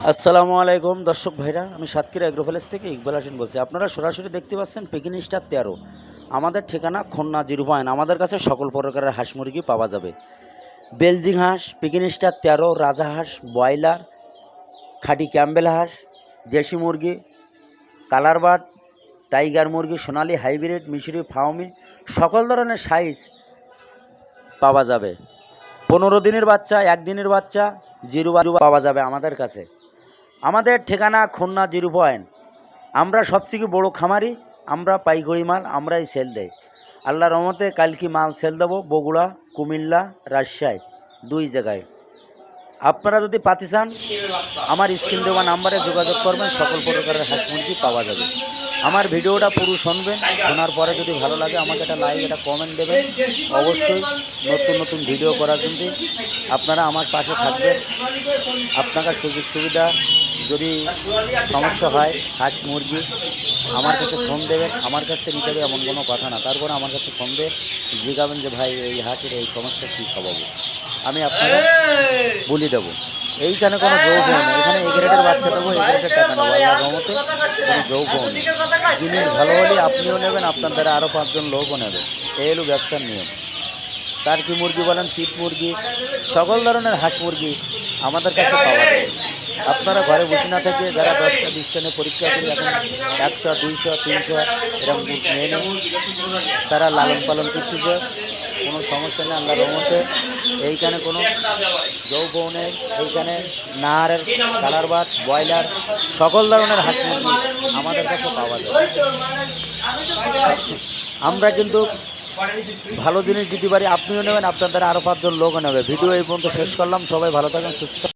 আসসালামু আলাইকুম দর্শক ভাইরা, আমি সাতক্ষীরা এগ্রো প্যালেস থেকে ইকবাল হাসান বলছি। আপনারা সরাসরি দেখতে পাচ্ছেন পেকিং স্টার 13। আমাদের ঠিকানা খুলনা 0 আমাদের কাছে সকল প্রকারের হাঁস মুরগি পাওয়া যাবে। বেলজিং হাঁস, পেকিং স্টার 13, রাজা হাঁস, ব্রয়লার, খাঁটি ক্যাম্বেল হাঁস, দেশি মুরগি, কালার বার্ড, টাইগার মুরগি, সোনালি, হাইব্রিড, মিশরি, ফাউমি সকল ধরনের সাইজ পাওয়া যাবে। 15 দিনের বাচ্চা, 1 দিনের বাচ্চা, 0 পাওয়া যাবে আমাদের কাছে। আমাদের ঠিকানা খুলনা 0। আমরা সবথেকে বড় খামারি, আমরা পাইকারি মাল আমরাই সেল দেই। আল্লাহর রহমতে কালকে মাল সেল দেবো বগুড়া, কুমিল্লা, রাজশাহী 2 জায়গায়। আপনারা যদি পাতি চান আমার স্ক্রিন দেওয়া নাম্বারে যোগাযোগ করবেন, সকল প্রকারের হাঁস মুরগি পাওয়া যাবে। আমার ভিডিওটা পুরো শুনবেন, শোনার পরে যদি ভালো লাগে আমাকে একটা লাইক, একটা কমেন্ট দেবেন। অবশ্যই নতুন নতুন ভিডিও করার জন্য আপনারা আমার পাশে থাকবেন। আপনার সুযোগ সুবিধা যদি সমস্যা হয় হাঁস মুরগি আমার কাছে ফোন দেবেন, আমার কাছ থেকে নিতে হবে এমন কোনো কথা না। তারপরে আমার কাছে ফোন দিয়ে জিজ্ঞাবেন যে ভাই এই হাঁসের এই সমস্যা কী খাওয়াবো, আমি আপনাকে বলে দেবো। এইখানে কোনো যৌগ নেই, এখানে এই গ্রেডের বাচ্চা দেবো, এই গ্রেডের টাকা নেবো। আল্লাহর রহমতে কোনো যৌগ নেই। জিনিস ভালো হলে আপনিও নেবেন, আপনার দ্বারা আরও 5 জন লোকও নেবে। এই হলো ব্যবসার নিয়ম। টার্কি মুরগি বলেন, পিট মুরগি, সকল ধরনের হাঁস মুরগি আমাদের কাছে পাওয়া যায়। আপনারা ঘরে বসে না থেকে যারা 10টা 20টা নিয়ে পরীক্ষা করে এখন 100, 200, 300 এরকম নিয়ে নেন, তারা লালন পালন করতেছে, কোনো সমস্যা নেই আল্লাহর রহমতে। এইখানে কোনো যৌগ নেই, এইখানে নাহারের, কালার বাট, ব্রয়লার সকল ধরনের হাঁস মুরগি আমাদের কাছে পাওয়া যায়। আমরা কিন্তু ভালো জিনিস দিতে পারি, আপনিও নেবেন, আপনার দ্বারা আরও 5 জন লোকও নেবে। ভিডিও এই পর্যন্ত শেষ করলাম। সবাই ভালো থাকেন, সুস্থ থাকেন।